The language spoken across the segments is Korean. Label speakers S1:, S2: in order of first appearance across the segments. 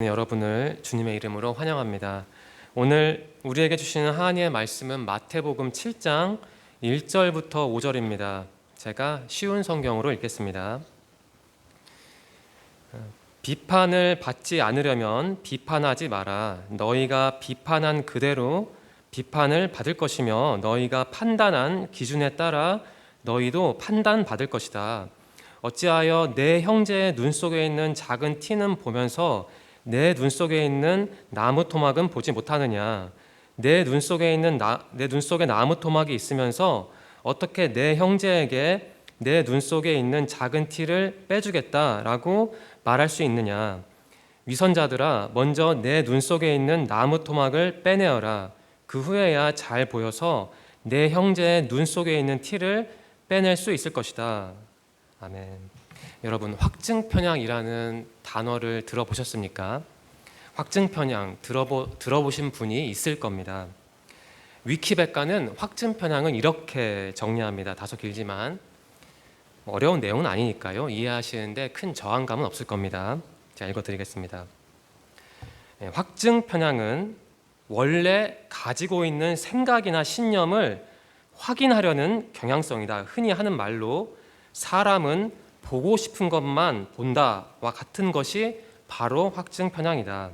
S1: 여러분을 주님의 이름으로 환영합니다. 오늘 우리에게 주시는 하나님의 말씀은 마태복음 7장 1절부터 5절입니다. 제가 쉬운 성경으로 읽겠습니다. 비판을 받지 않으려면 비판하지 마라. 너희가 비판한 그대로 비판을 받을 것이며 너희가 판단한 기준에 따라 너희도 판단받을 것이다. 어찌하여 내 형제의 눈 속에 있는 작은 티는 보면서 내 눈 속에 있는 나무 토막은 보지 못하느냐? 내 눈 속에 나무 토막이 있으면서 어떻게 내 형제에게 내 눈 속에 있는 작은 티를 빼주겠다라고 말할 수 있느냐? 위선자들아, 먼저 내 눈 속에 있는 나무 토막을 빼내어라. 그 후에야 잘 보여서 내 형제의 눈 속에 있는 티를 빼낼 수 있을 것이다. 아멘. 여러분, 확증편향이라는 단어를 들어보셨습니까? 확증편향 들어보신 분이 있을 겁니다. 위키백과는 확증편향은 이렇게 정리합니다. 다소 길지만 어려운 내용은 아니니까요. 이해하시는데 큰 저항감은 없을 겁니다. 제가 읽어드리겠습니다. 확증편향은 원래 가지고 있는 생각이나 신념을 확인하려는 경향성이다. 흔히 하는 말로 사람은 보고 싶은 것만 본다와 같은 것이 바로 확증편향이다.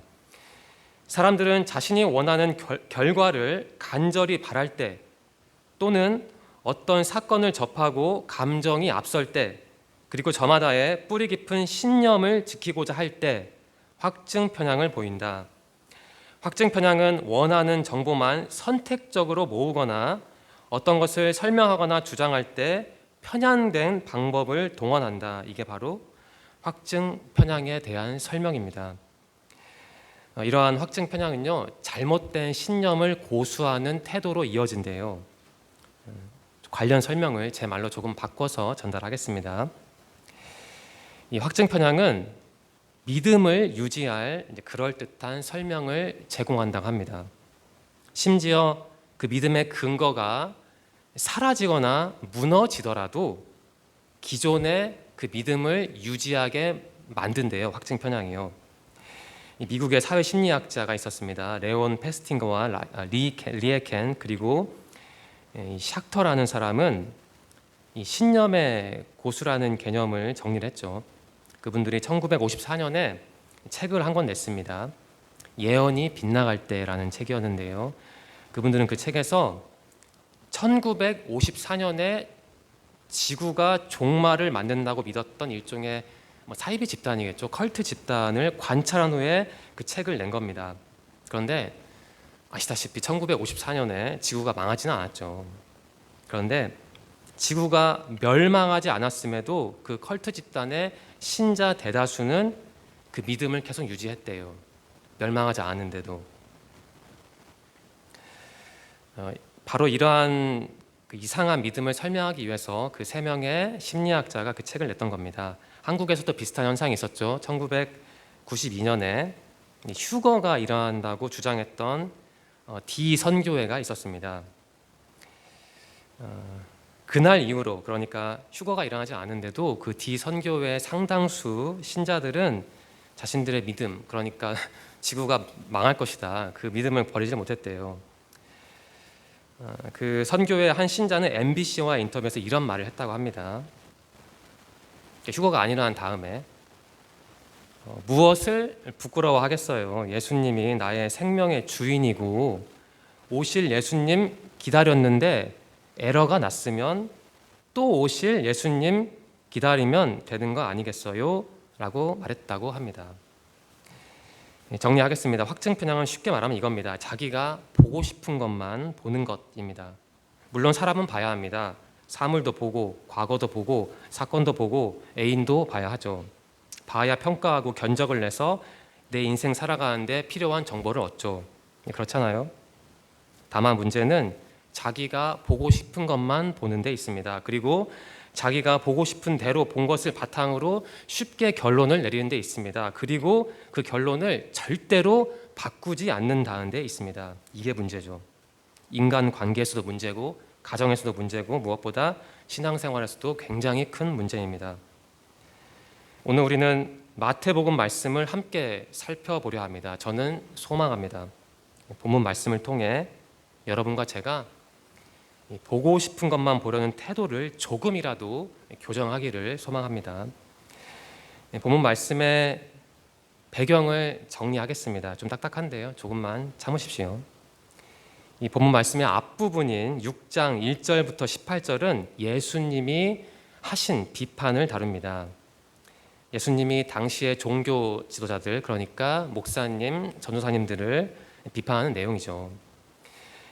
S1: 사람들은 자신이 원하는 결과를 간절히 바랄 때, 또는 어떤 사건을 접하고 감정이 앞설 때, 그리고 저마다의 뿌리 깊은 신념을 지키고자 할 때 확증편향을 보인다. 확증편향은 원하는 정보만 선택적으로 모으거나 어떤 것을 설명하거나 주장할 때 편향된 방법을 동원한다. 이게 바로 확증 편향에 대한 설명입니다. 이러한 확증 편향은요, 잘못된 신념을 고수하는 태도로 이어진대요. 관련 설명을 제 말로 조금 바꿔서 전달하겠습니다. 이 확증 편향은 믿음을 유지할 그럴듯한 설명을 제공한다고 합니다. 심지어 그 믿음의 근거가 사라지거나 무너지더라도 기존의 그 믿음을 유지하게 만든대요. 확증 편향이요. 미국의 사회 심리학자가 있었습니다. 레온 페스팅거와 리에켄 그리고 샥터라는 사람은 이 신념의 고수라는 개념을 정리를 했죠. 그분들이 1954년에 책을 한 권 냈습니다. 예언이 빗나갈 때라는 책이었는데요. 그분들은 그 책에서 1954년에 지구가 종말을 맞는다고 믿었던 일종의 사이비 집단이겠죠. 컬트 집단을 관찰한 후에 그 책을 낸 겁니다. 그런데 아시다시피 1954년에 지구가 망하지는 않았죠. 그런데 지구가 멸망하지 않았음에도 그 컬트 집단의 신자 대다수는 그 믿음을 계속 유지했대요. 멸망하지 않은데도. 바로 이러한 그 이상한 믿음을 설명하기 위해서 그 세 명의 심리학자가 그 책을 냈던 겁니다. 한국에서도 비슷한 현상이 있었죠. 1992년에 휴거가 일어난다고 주장했던 디선교회가 있었습니다. 그날 이후로, 그러니까 휴거가 일어나지 않은데도 그 디선교회의 상당수 신자들은 자신들의 믿음, 그러니까 지구가 망할 것이다, 그 믿음을 버리지 못했대요. 그 선교회 한 신자는 MBC와 인터뷰에서 이런 말을 했다고 합니다. 휴거가 안 일어난 다음에 무엇을 부끄러워하겠어요. 예수님이 나의 생명의 주인이고 오실 예수님 기다렸는데 에러가 났으면 또 오실 예수님 기다리면 되는 거 아니겠어요? 라고 말했다고 합니다. 정리하겠습니다. 확증 편향은 쉽게 말하면 이겁니다. 자기가 보고 싶은 것만 보는 것입니다. 물론 사람은 봐야 합니다. 사물도 보고 과거도 보고 사건도 보고 애인도 봐야 하죠. 봐야 평가하고 견적을 내서 내 인생 살아가는데 필요한 정보를 얻죠. 그렇잖아요. 다만 문제는 자기가 보고 싶은 것만 보는 데 있습니다. 그리고 자기가 보고 싶은 대로 본 것을 바탕으로 쉽게 결론을 내리는 데 있습니다. 그리고 그 결론을 절대로 바꾸지 않는다는 데 있습니다. 이게 문제죠. 인간 관계에서도 문제고 가정에서도 문제고 무엇보다 신앙생활에서도 굉장히 큰 문제입니다. 오늘 우리는 마태복음 말씀을 함께 살펴보려 합니다. 저는 소망합니다. 본문 말씀을 통해 여러분과 제가 보고 싶은 것만 보려는 태도를 조금이라도 교정하기를 소망합니다. 본문 말씀의 배경을 정리하겠습니다. 좀 딱딱한데요. 조금만 참으십시오. 이 본문 말씀의 앞부분인 6장 1절부터 18절은 예수님이 하신 비판을 다룹니다. 예수님이 당시의 종교 지도자들, 그러니까 목사님, 전도사님들을 비판하는 내용이죠.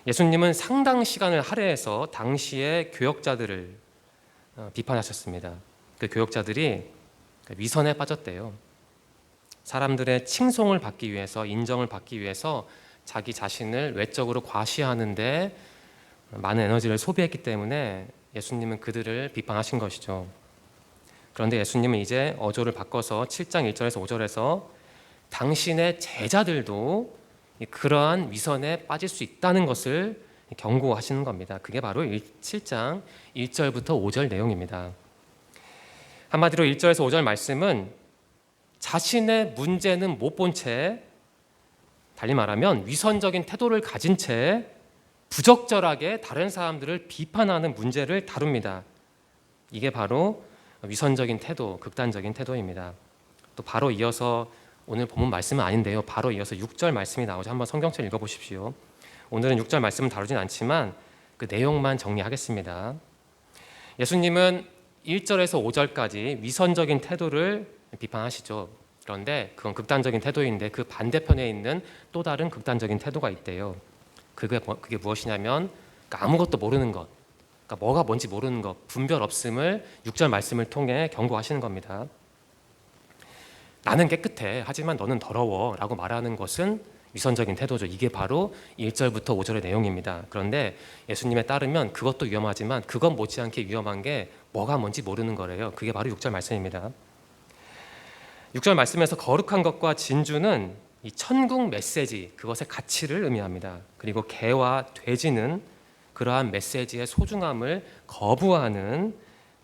S1: 예수님은 상당 시간을 할애해서 당시의 교역자들을 비판하셨습니다. 그 교역자들이 위선에 빠졌대요. 사람들의 칭송을 받기 위해서, 인정을 받기 위해서 자기 자신을 외적으로 과시하는데 많은 에너지를 소비했기 때문에 예수님은 그들을 비판하신 것이죠. 그런데 예수님은 이제 어조를 바꿔서 7장 1절에서 5절에서 당신의 제자들도 그러한 위선에 빠질 수 있다는 것을 경고하시는 겁니다. 그게 바로 7장 1절부터 5절 내용입니다. 한마디로 1절에서 5절 말씀은 자신의 문제는 못 본 채, 달리 말하면 위선적인 태도를 가진 채 부적절하게 다른 사람들을 비판하는 문제를 다룹니다. 이게 바로 위선적인 태도, 극단적인 태도입니다. 또 바로 이어서 오늘 본문 말씀은 아닌데요. 바로 이어서 6절 말씀이 나오죠. 한번 성경책 읽어보십시오. 오늘은 6절 말씀은 다루진 않지만 그 내용만 정리하겠습니다. 예수님은 1절에서 5절까지 위선적인 태도를 비판하시죠. 그런데 그건 극단적인 태도인데 그 반대편에 있는 또 다른 극단적인 태도가 있대요. 그게 무엇이냐면 아무것도 모르는 것, 그러니까 뭐가 뭔지 모르는 것, 분별 없음을 6절 말씀을 통해 경고하시는 겁니다. 나는 깨끗해, 하지만 너는 더러워 라고 말하는 것은 위선적인 태도죠. 이게 바로 1절부터 5절의 내용입니다. 그런데 예수님에 따르면 그것도 위험하지만 그것 못지않게 위험한 게 뭐가 뭔지 모르는 거래요. 그게 바로 6절 말씀입니다. 6절 말씀에서 거룩한 것과 진주는 이 천국 메시지, 그것의 가치를 의미합니다. 그리고 개와 돼지는 그러한 메시지의 소중함을 거부하는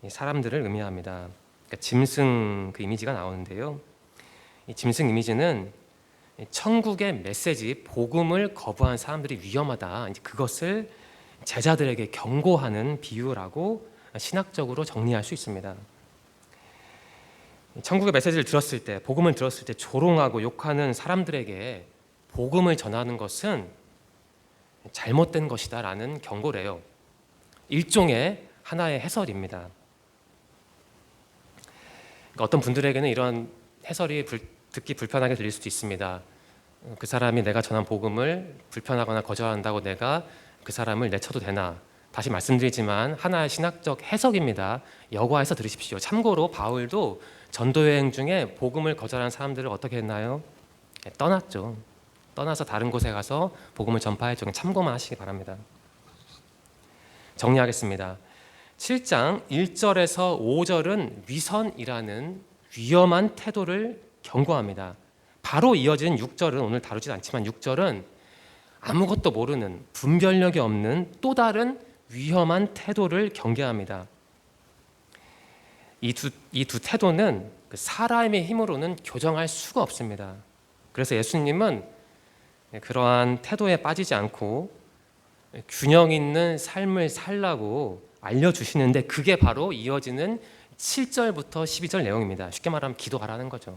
S1: 사람들을 의미합니다. 그러니까 짐승 그 이미지가 나오는데요. 이 짐승 이미지는 천국의 메시지, 복음을 거부한 사람들이 위험하다, 그것을 제자들에게 경고하는 비유라고 신학적으로 정리할 수 있습니다. 천국의 메시지를 들었을 때, 복음을 들었을 때 조롱하고 욕하는 사람들에게 복음을 전하는 것은 잘못된 것이다 라는 경고래요. 일종의 하나의 해설입니다. 그러니까 어떤 분들에게는 이런 해설이 듣기 불편하게 들릴 수도 있습니다. 그 사람이 내가 전한 복음을 불편하거나 거절한다고 내가 그 사람을 내쳐도 되나? 다시 말씀드리지만 하나의 신학적 해석입니다. 여과해서 들으십시오. 참고로 바울도 전도여행 중에 복음을 거절한 사람들을 어떻게 했나요? 떠났죠. 떠나서 다른 곳에 가서 복음을 전파했죠. 참고만 하시기 바랍니다. 정리하겠습니다. 7장 1절에서 5절은 위선이라는 위험한 태도를 경고합니다. 바로 이어진 6절은 오늘 다루진 않지만 6절은 아무것도 모르는, 분별력이 없는 또 다른 위험한 태도를 경계합니다. 이 두 태도는 사람의 힘으로는 교정할 수가 없습니다. 그래서 예수님은 그러한 태도에 빠지지 않고 균형 있는 삶을 살라고 알려주시는데 그게 바로 이어지는 7절부터 12절 내용입니다. 쉽게 말하면 기도하라는 거죠.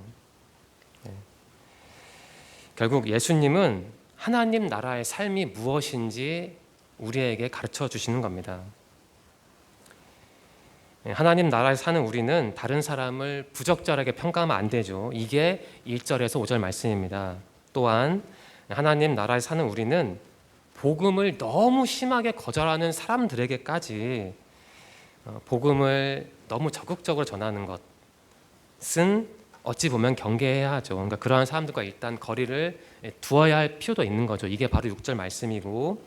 S1: 결국 예수님은 하나님 나라의 삶이 무엇인지 우리에게 가르쳐 주시는 겁니다. 하나님 나라에 사는 우리는 다른 사람을 부적절하게 평가하면 안 되죠. 이게 1절에서 5절 말씀입니다. 또한 하나님 나라에 사는 우리는 복음을 너무 심하게 거절하는 사람들에게까지 복음을 너무 적극적으로 전하는 것은 어찌 보면 경계해야 하죠. 그러니까 그러한 사람들과 일단 거리를 두어야 할 필요도 있는 거죠. 이게 바로 6절 말씀이고,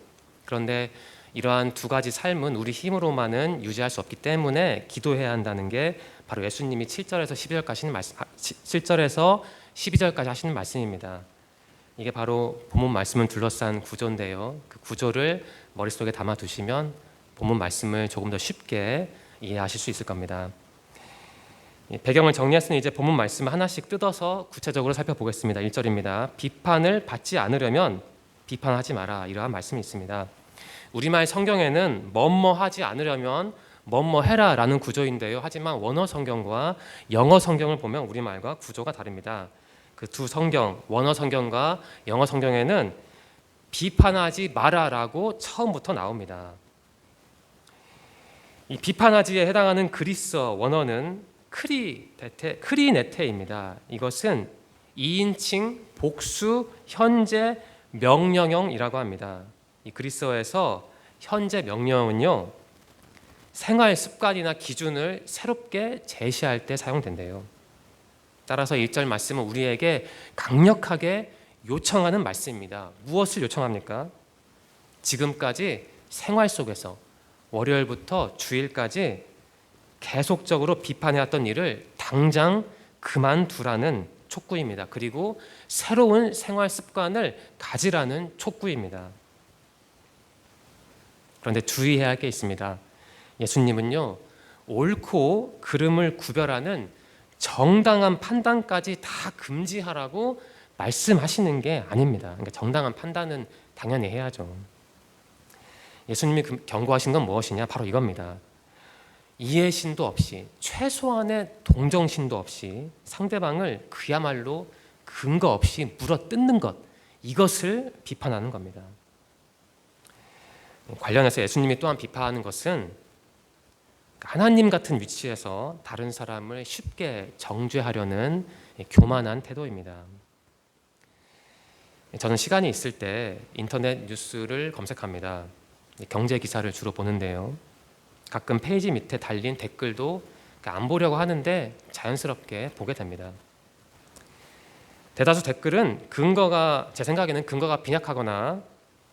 S1: 그런데 이러한 두 가지 삶은 우리 힘으로만은 유지할 수 없기 때문에 기도해야 한다는 게 바로 예수님이 7절에서 12절까지 하시는 말씀입니다. 이게 바로 본문 말씀을 둘러싼 구조인데요. 그 구조를 머릿속에 담아두시면 본문 말씀을 조금 더 쉽게 이해하실 수 있을 겁니다. 배경을 정리했으니 이제 본문 말씀 하나씩 뜯어서 구체적으로 살펴보겠습니다. 1절입니다. 비판을 받지 않으려면 비판하지 마라. 이러한 말씀이 있습니다. 우리말 성경에는 뭐뭐 하지 않으려면 뭐뭐 해라 라는 구조인데요. 하지만 원어 성경과 영어 성경을 보면 우리말과 구조가 다릅니다. 그 두 성경, 원어 성경과 영어 성경에는 비판하지 마라라고 처음부터 나옵니다. 이 비판하지에 해당하는 그리스어 원어는 크리네테입니다. 이것은 2인칭 복수 현재 명령형이라고 합니다. 이 그리스어에서 현재 명령은요, 생활 습관이나 기준을 새롭게 제시할 때 사용된대요. 따라서 1절 말씀은 우리에게 강력하게 요청하는 말씀입니다. 무엇을 요청합니까? 지금까지 생활 속에서 월요일부터 주일까지 계속적으로 비판해왔던 일을 당장 그만두라는 촉구입니다. 그리고 새로운 생활 습관을 가지라는 촉구입니다. 그런데 주의해야 할 게 있습니다. 예수님은요, 옳고 그름을 구별하는 정당한 판단까지 다 금지하라고 말씀하시는 게 아닙니다. 그러니까 정당한 판단은 당연히 해야죠. 예수님이 경고하신 건 무엇이냐? 바로 이겁니다. 이해심도 없이, 최소한의 동정심도 없이 상대방을 그야말로 근거 없이 물어뜯는 것, 이것을 비판하는 겁니다. 관련해서 예수님이 또한 비판하는 것은 하나님 같은 위치에서 다른 사람을 쉽게 정죄하려는 교만한 태도입니다. 저는 시간이 있을 때 인터넷 뉴스를 검색합니다. 경제 기사를 주로 보는데요. 가끔 페이지 밑에 달린 댓글도 안 보려고 하는데 자연스럽게 보게 됩니다. 대다수 댓글은 제 생각에는 근거가 빈약하거나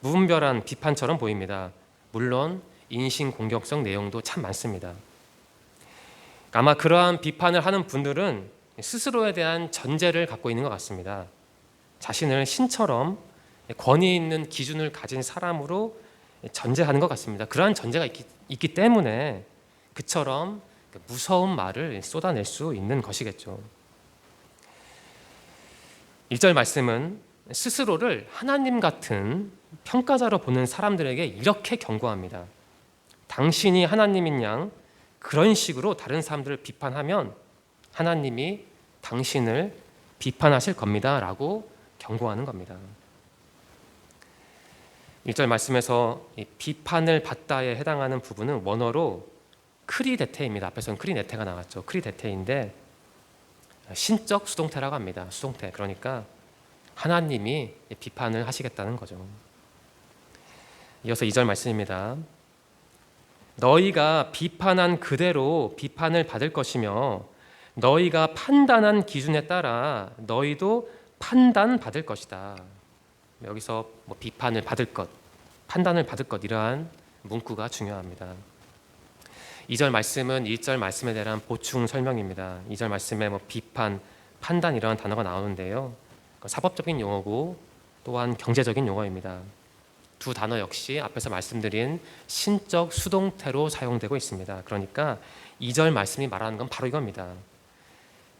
S1: 무분별한 비판처럼 보입니다. 물론 인신공격성 내용도 참 많습니다. 아마 그러한 비판을 하는 분들은 스스로에 대한 전제를 갖고 있는 것 같습니다. 자신을 신처럼 권위 있는 기준을 가진 사람으로 전제하는 것 같습니다. 그러한 전제가 있기 때문에 그처럼 무서운 말을 쏟아낼 수 있는 것이겠죠. 1절 말씀은 스스로를 하나님 같은 평가자로 보는 사람들에게 이렇게 경고합니다. 당신이 하나님인 양 그런 식으로 다른 사람들을 비판하면 하나님이 당신을 비판하실 겁니다 라고 경고하는 겁니다. 1절 말씀에서 이 비판을 받다에 해당하는 부분은 원어로 크리데테입니다. 앞에서는 크리네테가 나왔죠. 크리데테인데 신적 수동태라고 합니다. 수동태. 그러니까 하나님이 비판을 하시겠다는 거죠. 이어서 2절 말씀입니다. 너희가 비판한 그대로 비판을 받을 것이며 너희가 판단한 기준에 따라 너희도 판단받을 것이다. 여기서 비판을 받을 것, 판단을 받을 것 이러한 문구가 중요합니다. 2절 말씀은 1절 말씀에 대한 보충 설명입니다. 2절 말씀에 비판, 판단 이러한 단어가 나오는데요. 사법적인 용어고 또한 경제적인 용어입니다. 두 단어 역시 앞에서 말씀드린 신적 수동태로 사용되고 있습니다. 그러니까 2절 말씀이 말하는 건 바로 이겁니다.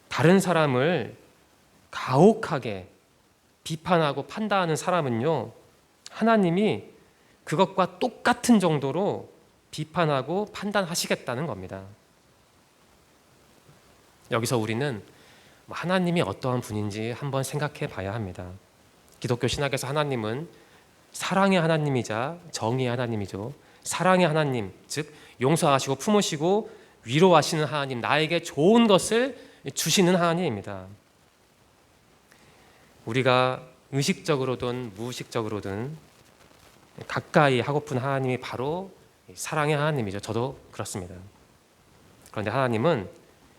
S1: 다른 사람을 가혹하게 비판하고 판단하는 사람은요, 하나님이 그것과 똑같은 정도로 비판하고 판단하시겠다는 겁니다. 여기서 우리는 하나님이 어떠한 분인지 한번 생각해 봐야 합니다. 기독교 신학에서 하나님은 사랑의 하나님이자 정의의 하나님이죠. 사랑의 하나님, 즉 용서하시고 품으시고 위로하시는 하나님, 나에게 좋은 것을 주시는 하나님입니다. 우리가 의식적으로든 무의식적으로든 가까이 하고픈 하나님이 바로 사랑의 하나님이죠. 저도 그렇습니다. 그런데 하나님은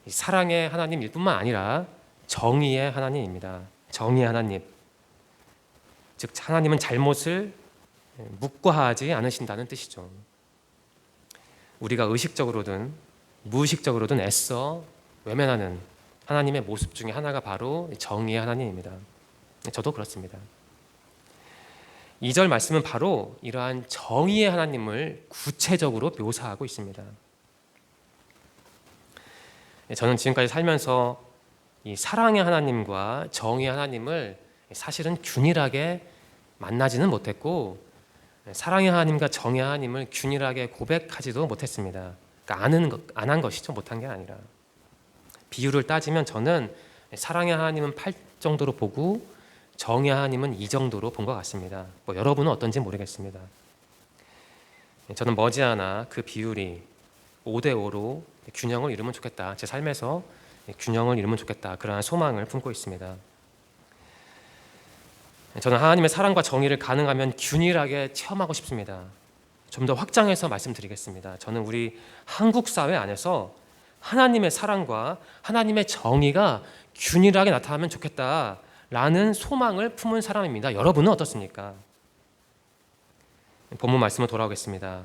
S1: 사랑의 하나님일 뿐만 아니라 정의의 하나님입니다. 정의의 하나님, 즉 하나님은 잘못을 묵과하지 않으신다는 뜻이죠. 우리가 의식적으로든 무의식적으로든 애써 외면하는 하나님의 모습 중에 하나가 바로 정의의 하나님입니다. 저도 그렇습니다. 2절 말씀은 바로 이러한 정의의 하나님을 구체적으로 묘사하고 있습니다. 저는 지금까지 살면서 이 사랑의 하나님과 정의의 하나님을 사실은 균일하게 만나지는 못했고, 사랑의 하나님과 정의의 하나님을 균일하게 고백하지도 못했습니다. 그러니까 안 한 것이죠. 못한 게 아니라. 비율을 따지면 저는 사랑의 하나님은 8 정도로 보고 정의의 하나님은 2 정도로 본 것 같습니다. 여러분은 어떤지 모르겠습니다. 저는 머지않아 그 비율이 5대5로 균형을 이루면 좋겠다. 제 삶에서 균형을 이루면 좋겠다. 그러한 소망을 품고 있습니다. 저는 하나님의 사랑과 정의를 가능하면 균일하게 체험하고 싶습니다. 좀 더 확장해서 말씀드리겠습니다. 저는 우리 한국 사회 안에서 하나님의 사랑과 하나님의 정의가 균일하게 나타나면 좋겠다라는 소망을 품은 사람입니다. 여러분은 어떻습니까? 본문 말씀으로 돌아오겠습니다.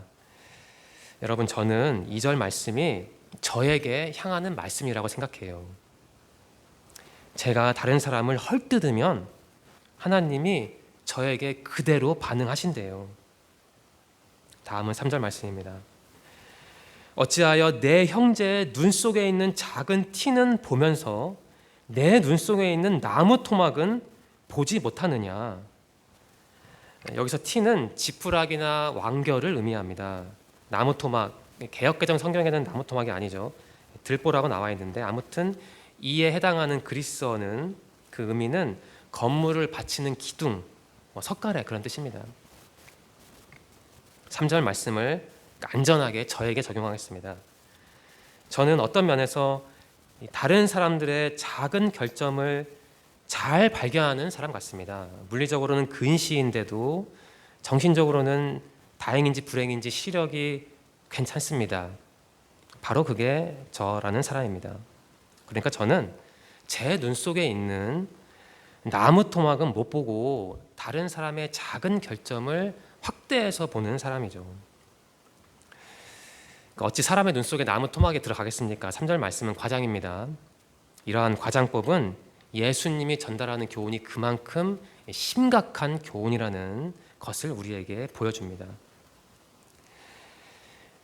S1: 여러분, 저는 2절 말씀이 저에게 향하는 말씀이라고 생각해요. 제가 다른 사람을 헐뜯으면 하나님이 저에게 그대로 반응하신대요. 다음은 3절 말씀입니다. 어찌하여 내 형제의 눈 속에 있는 작은 티는 보면서 내 눈 속에 있는 나무 토막은 보지 못하느냐. 여기서 티는 지푸라기나 왕겨를 의미합니다. 나무 토막, 개역개정 성경에는 나무 토막이 아니죠. 들보라고 나와 있는데, 아무튼 이에 해당하는 그리스어는 그 의미는 건물을 받치는 기둥, 석가래, 그런 뜻입니다. 3절 말씀을 안전하게 저에게 적용하겠습니다. 저는 어떤 면에서 다른 사람들의 작은 결점을 잘 발견하는 사람 같습니다. 물리적으로는 근시인데도 정신적으로는 다행인지 불행인지 시력이 괜찮습니다. 바로 그게 저라는 사람입니다. 그러니까 저는 제 눈 속에 있는 나무 토막은 못 보고 다른 사람의 작은 결점을 확대해서 보는 사람이죠. 어찌 사람의 눈 속에 나무 토막이 들어가겠습니까? 3절 말씀은 과장입니다. 이러한 과장법은 예수님이 전달하는 교훈이 그만큼 심각한 교훈이라는 것을 우리에게 보여줍니다.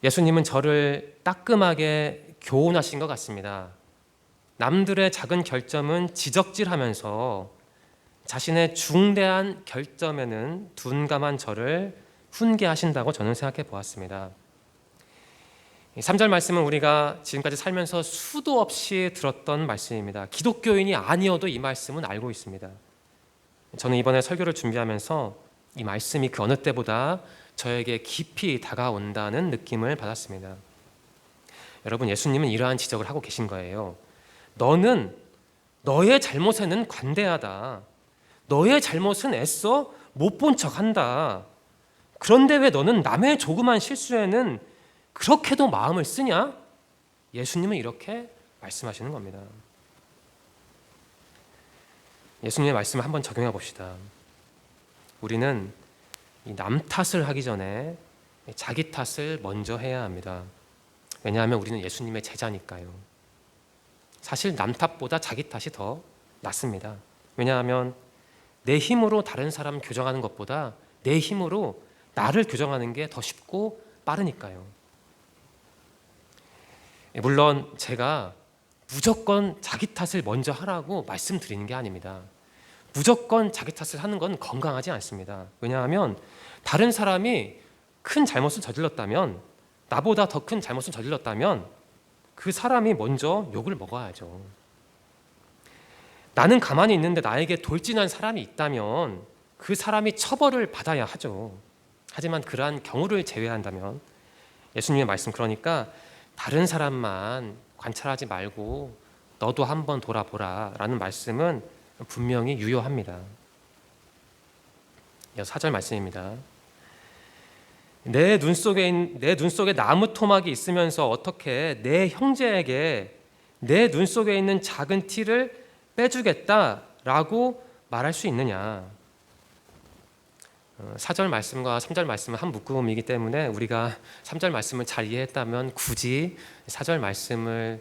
S1: 예수님은 저를 따끔하게 교훈하신 것 같습니다. 남들의 작은 결점은 지적질하면서 자신의 중대한 결점에는 둔감한 저를 훈계하신다고 저는 생각해 보았습니다. 3절 말씀은 우리가 지금까지 살면서 수도 없이 들었던 말씀입니다. 기독교인이 아니어도 이 말씀은 알고 있습니다. 저는 이번에 설교를 준비하면서 이 말씀이 그 어느 때보다 저에게 깊이 다가온다는 느낌을 받았습니다. 여러분, 예수님은 이러한 지적을 하고 계신 거예요. 너는 너의 잘못에는 관대하다. 너의 잘못은 애써 못 본 척한다. 그런데 왜 너는 남의 조그만 실수에는 그렇게도 마음을 쓰냐? 예수님은 이렇게 말씀하시는 겁니다. 예수님의 말씀을 한번 적용해 봅시다. 우리는 남 탓을 하기 전에 자기 탓을 먼저 해야 합니다. 왜냐하면 우리는 예수님의 제자니까요. 사실 남 탓보다 자기 탓이 더 낫습니다. 왜냐하면 내 힘으로 다른 사람 교정하는 것보다 내 힘으로 나를 교정하는 게 더 쉽고 빠르니까요. 물론 제가 무조건 자기 탓을 먼저 하라고 말씀드리는 게 아닙니다. 무조건 자기 탓을 하는 건 건강하지 않습니다. 왜냐하면 다른 사람이 큰 잘못을 저질렀다면, 나보다 더 큰 잘못을 저질렀다면 그 사람이 먼저 욕을 먹어야죠. 나는 가만히 있는데 나에게 돌진한 사람이 있다면 그 사람이 처벌을 받아야 하죠. 하지만 그러한 경우를 제외한다면 예수님의 말씀, 그러니까 다른 사람만 관찰하지 말고 너도 한번 돌아보라 라는 말씀은 분명히 유효합니다. 4절 말씀입니다. 내 눈 속에 나무 토막이 있으면서 어떻게 내 형제에게 내 눈 속에 있는 작은 티를 빼주겠다라고 말할 수 있느냐. 4절 말씀과 3절 말씀은 한 묶음이기 때문에 우리가 3절 말씀을 잘 이해했다면 굳이 4절 말씀에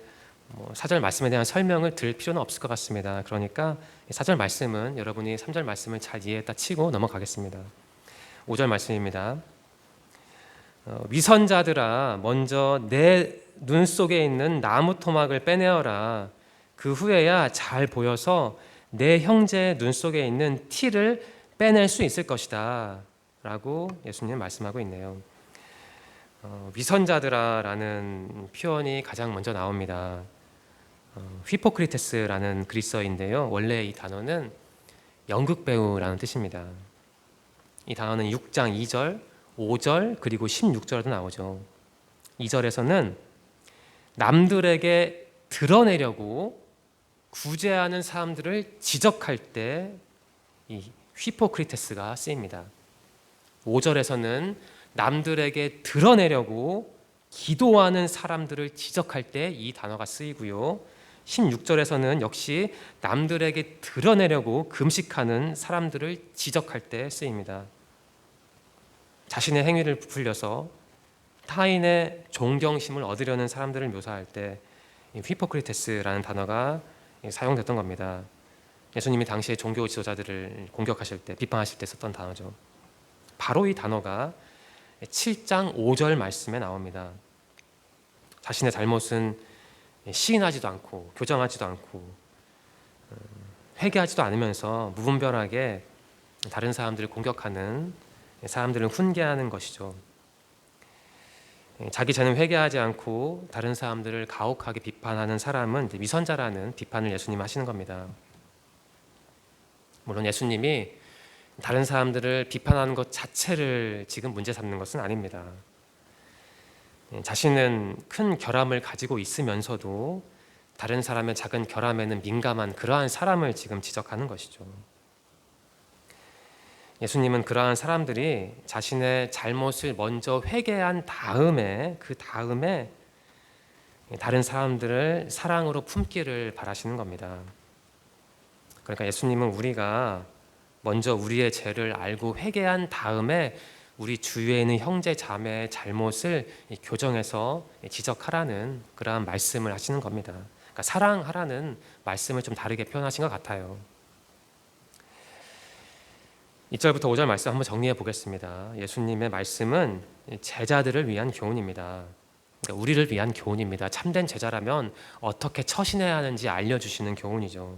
S1: 대한 설명을 드릴 필요는 없을 것 같습니다. 그러니까 4절 말씀은 여러분이 3절 말씀을 잘 이해했다 치고 넘어가겠습니다. 5절 말씀입니다. 위선자들아 먼저 내 눈 속에 있는 나무 토막을 빼내어라. 그 후에야 잘 보여서 내 형제의 눈 속에 있는 티를 빼낼 수 있을 것이다 라고 예수님 말씀하고 있네요. 위선자들아라는 표현이 가장 먼저 나옵니다. 휘포크리테스라는 그리스어인데요, 원래 이 단어는 연극 배우라는 뜻입니다. 이 단어는 6장 2절, 5절 그리고 16절에도 나오죠. 2절에서는 남들에게 드러내려고 구제하는 사람들을 지적할 때 이 휘포크리테스가 쓰입니다. 5절에서는 남들에게 드러내려고 기도하는 사람들을 지적할 때 이 단어가 쓰이고요. 16절에서는 역시 남들에게 드러내려고 금식하는 사람들을 지적할 때 쓰입니다. 자신의 행위를 부풀려서 타인의 존경심을 얻으려는 사람들을 묘사할 때 휘포크리테스라는 단어가 사용됐던 겁니다. 예수님이 당시에 종교 지도자들을 공격하실 때, 비판하실 때 썼던 단어죠. 바로 이 단어가 7장 5절 말씀에 나옵니다. 자신의 잘못은 시인하지도 않고 교정하지도 않고 회개하지도 않으면서 무분별하게 다른 사람들을 공격하는, 사람들을 훈계하는 것이죠. 자기 죄는 회개하지 않고 다른 사람들을 가혹하게 비판하는 사람은 위선자라는 비판을 예수님이 하시는 겁니다. 물론 예수님이 다른 사람들을 비판하는 것 자체를 지금 문제 삼는 것은 아닙니다. 자신은 큰 결함을 가지고 있으면서도 다른 사람의 작은 결함에는 민감한 그러한 사람을 지금 지적하는 것이죠. 예수님은 그러한 사람들이 자신의 잘못을 먼저 회개한 다음에, 그 다음에 다른 사람들을 사랑으로 품기를 바라시는 겁니다. 그러니까 예수님은 우리가 먼저 우리의 죄를 알고 회개한 다음에 우리 주위에 있는 형제 자매의 잘못을 교정해서 지적하라는 그러한 말씀을 하시는 겁니다. 그러니까 사랑하라는 말씀을 좀 다르게 표현하신 것 같아요. 2절부터 5절 말씀 한번 정리해 보겠습니다. 예수님의 말씀은 제자들을 위한 교훈입니다. 그러니까 우리를 위한 교훈입니다. 참된 제자라면 어떻게 처신해야 하는지 알려주시는 교훈이죠.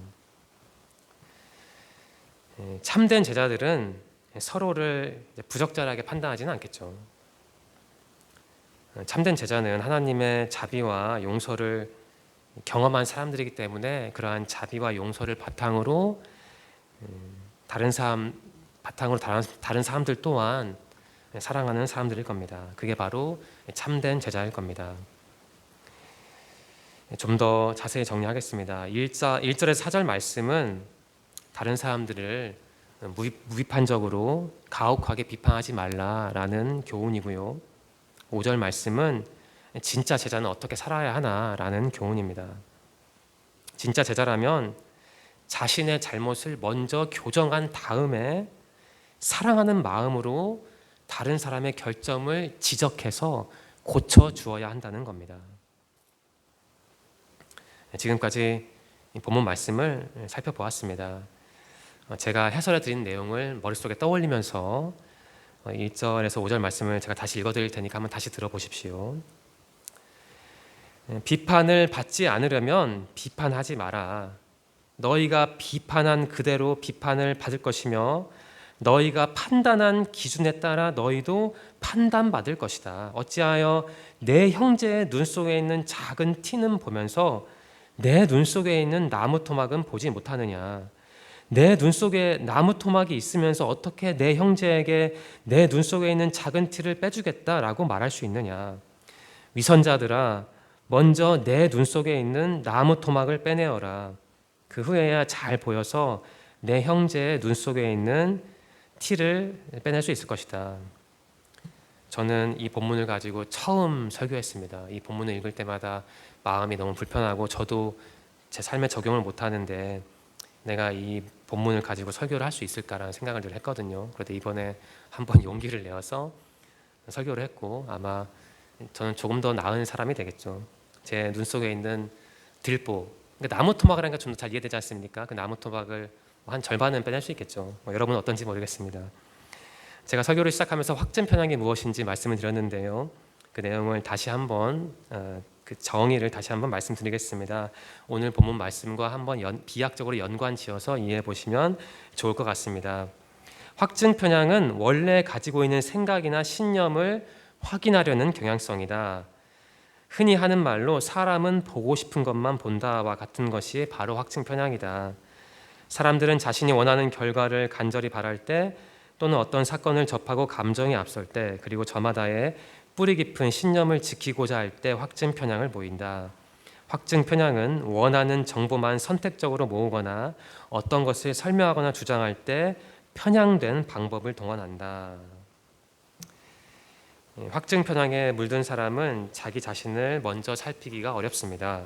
S1: 참된 제자들은 서로를 부적절하게 판단하지는 않겠죠. 참된 제자는 하나님의 자비와 용서를 경험한 사람들이기 때문에 그러한 자비와 용서를 바탕으로 다른 사람들 또한 사랑하는 사람들일 겁니다. 그게 바로 참된 제자일 겁니다. 좀 더 자세히 정리하겠습니다. 1절에서 4절 말씀은 다른 사람들을 무비판적으로 가혹하게 비판하지 말라라는 교훈이고요. 5절 말씀은 진짜 제자는 어떻게 살아야 하나라는 교훈입니다. 진짜 제자라면 자신의 잘못을 먼저 교정한 다음에 사랑하는 마음으로 다른 사람의 결점을 지적해서 고쳐주어야 한다는 겁니다. 지금까지 본문 말씀을 살펴보았습니다. 제가 해설해 드린 내용을 머릿속에 떠올리면서 1절에서 5절 말씀을 제가 다시 읽어드릴 테니까 한번 다시 들어보십시오. 비판을 받지 않으려면 비판하지 마라. 너희가 비판한 그대로 비판을 받을 것이며 너희가 판단한 기준에 따라 너희도 판단받을 것이다. 어찌하여 내 형제의 눈 속에 있는 작은 티는 보면서 내 눈 속에 있는 나무 토막은 보지 못하느냐. 내 눈 속에 나무 토막이 있으면서 어떻게 내 형제에게 내 눈 속에 있는 작은 티를 빼주겠다라고 말할 수 있느냐. 위선자들아 먼저 내 눈 속에 있는 나무 토막을 빼내어라. 그 후에야 잘 보여서 내 형제의 눈 속에 있는 티를 빼낼 수 있을 것이다. 저는 이 본문을 가지고 처음 설교했습니다. 이 본문을 읽을 때마다 마음이 너무 불편하고 저도 제 삶에 적용을 못하는데 내가 이 본문을 가지고 설교를 할 수 있을까라는 생각을 늘 했거든요. 그런데 이번에 한번 용기를 내어서 설교를 했고 아마 저는 조금 더 나은 사람이 되겠죠. 제 눈 속에 있는 들보, 그러니까 나무 토막이라는 게 좀 더 잘 이해되지 않습니까? 그 나무 토막을 한 절반은 빼낼 수 있겠죠. 여러분은 어떤지 모르겠습니다. 제가 설교를 시작하면서 확증 편향이 무엇인지 말씀을 드렸는데요. 그 내용을 다시 한번 그 정의를 다시 한번 말씀드리겠습니다. 오늘 본문 말씀과 한번 비약적으로 연관지어서 이해해 보시면 좋을 것 같습니다. 확증 편향은 원래 가지고 있는 생각이나 신념을 확인하려는 경향성이다. 흔히 하는 말로 사람은 보고 싶은 것만 본다와 같은 것이 바로 확증 편향이다. 사람들은 자신이 원하는 결과를 간절히 바랄 때 또는 어떤 사건을 접하고 감정이 앞설 때 그리고 저마다의 뿌리 깊은 신념을 지키고자 할 때 확증 편향을 보인다. 확증 편향은 원하는 정보만 선택적으로 모으거나 어떤 것을 설명하거나 주장할 때 편향된 방법을 동원한다. 확증 편향에 물든 사람은 자기 자신을 먼저 살피기가 어렵습니다.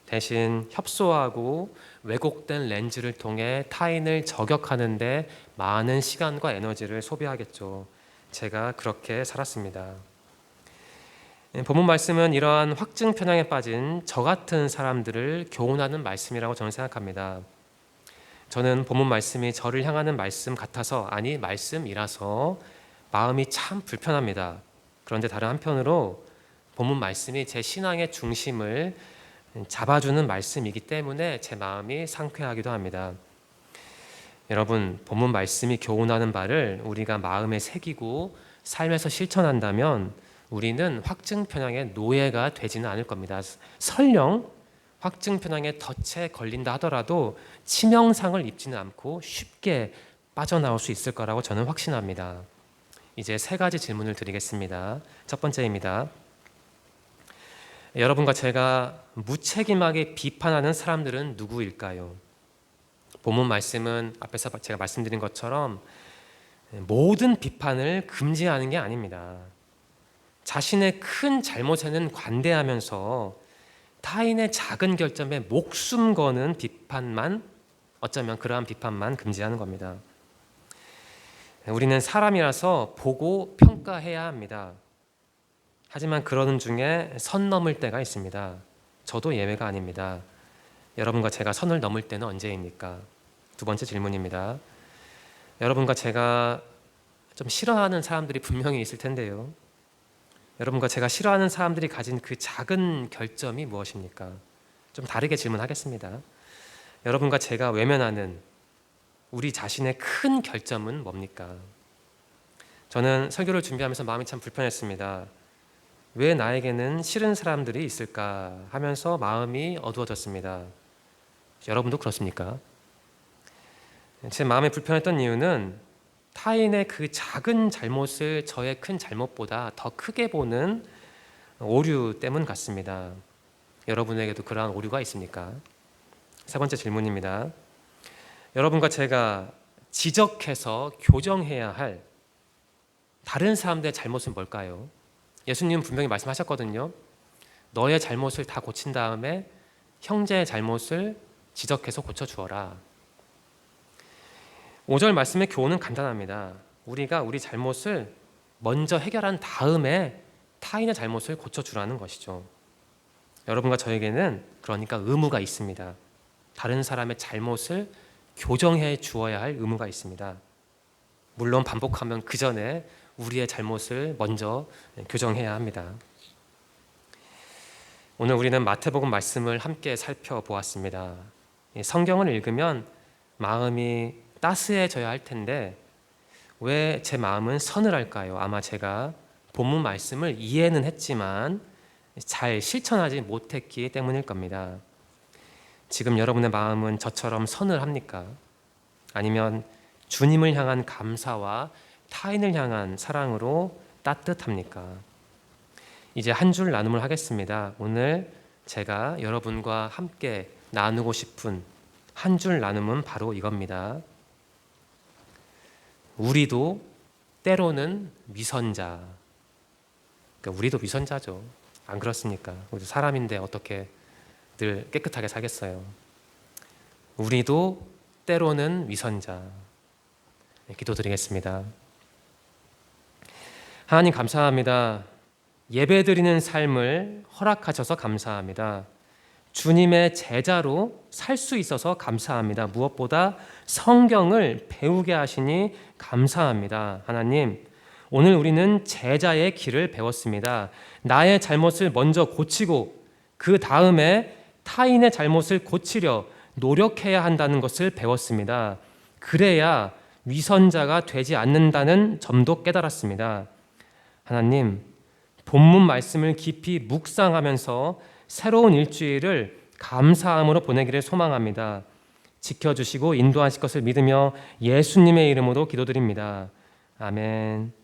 S1: 대신 협소하고 왜곡된 렌즈를 통해 타인을 저격하는 데 많은 시간과 에너지를 소비하겠죠. 제가 그렇게 살았습니다. 본문 말씀은 이러한 확증 편향에 빠진 저 같은 사람들을 교훈하는 말씀이라고 저는 생각합니다. 저는 본문 말씀이 저를 향하는 말씀 같아서, 아니 말씀이라서 마음이 참 불편합니다. 그런데 다른 한편으로 본문 말씀이 제 신앙의 중심을 잡아주는 말씀이기 때문에 제 마음이 상쾌하기도 합니다. 여러분, 본문 말씀이 교훈하는 바를 우리가 마음에 새기고 삶에서 실천한다면 우리는 확증 편향의 노예가 되지는 않을 겁니다. 설령 확증 편향에 덫에 걸린다 하더라도 치명상을 입지는 않고 쉽게 빠져나올 수 있을 거라고 저는 확신합니다. 이제 3가지 질문을 드리겠습니다. 첫 번째입니다. 여러분과 제가 무책임하게 비판하는 사람들은 누구일까요? 본문 말씀은 앞에서 제가 말씀드린 것처럼 모든 비판을 금지하는 게 아닙니다. 자신의 큰 잘못에는 관대하면서 타인의 작은 결점에 목숨 거는 비판만, 어쩌면 그러한 비판만 금지하는 겁니다. 우리는 사람이라서 보고 평가해야 합니다. 하지만 그러는 중에 선 넘을 때가 있습니다. 저도 예외가 아닙니다. 여러분과 제가 선을 넘을 때는 언제입니까? 2번째 질문입니다. 여러분과 제가 좀 싫어하는 사람들이 분명히 있을 텐데요. 여러분과 제가 싫어하는 사람들이 가진 그 작은 결점이 무엇입니까? 좀 다르게 질문하겠습니다. 여러분과 제가 외면하는 우리 자신의 큰 결점은 뭡니까? 저는 설교를 준비하면서 마음이 참 불편했습니다. 왜 나에게는 싫은 사람들이 있을까 하면서 마음이 어두워졌습니다. 여러분도 그렇습니까? 제 마음이 불편했던 이유는 타인의 그 작은 잘못을 저의 큰 잘못보다 더 크게 보는 오류 때문 같습니다. 여러분에게도 그러한 오류가 있습니까? 3번째 질문입니다. 여러분과 제가 지적해서 교정해야 할 다른 사람들의 잘못은 뭘까요? 예수님은 분명히 말씀하셨거든요. 너의 잘못을 다 고친 다음에 형제의 잘못을 지적해서 고쳐주어라. 5절 말씀의 교훈은 간단합니다. 우리가 우리 잘못을 먼저 해결한 다음에 타인의 잘못을 고쳐주라는 것이죠. 여러분과 저에게는 그러니까 의무가 있습니다. 다른 사람의 잘못을 교정해 주어야 할 의무가 있습니다. 물론 반복하면 그 전에 우리의 잘못을 먼저 교정해야 합니다. 오늘 우리는 마태복음 말씀을 함께 살펴보았습니다. 성경을 읽으면 마음이 따스해져야 할 텐데 왜 제 마음은 서늘할까요? 아마 제가 본문 말씀을 이해는 했지만 잘 실천하지 못했기 때문일 겁니다. 지금 여러분의 마음은 저처럼 서늘합니까? 아니면 주님을 향한 감사와 타인을 향한 사랑으로 따뜻합니까? 이제 한 줄 나눔을 하겠습니다. 오늘 제가 여러분과 함께 나누고 싶은 한 줄 나눔은 바로 이겁니다. 우리도 때로는 위선자. 그러니까 우리도 위선자죠. 안 그렇습니까? 우리도 사람인데 어떻게 늘 깨끗하게 살겠어요. 우리도 때로는 위선자. 기도드리겠습니다. 하나님 감사합니다. 예배드리는 삶을 허락하셔서 감사합니다. 주님의 제자로 살 수 있어서 감사합니다. 무엇보다 성경을 배우게 하시니 감사합니다. 하나님, 오늘 우리는 제자의 길을 배웠습니다. 나의 잘못을 먼저 고치고 그 다음에 타인의 잘못을 고치려 노력해야 한다는 것을 배웠습니다. 그래야 위선자가 되지 않는다는 점도 깨달았습니다. 하나님, 본문 말씀을 깊이 묵상하면서 새로운 일주일을 감사함으로 보내기를 소망합니다. 지켜주시고 인도하실 것을 믿으며 예수님의 이름으로 기도드립니다. 아멘.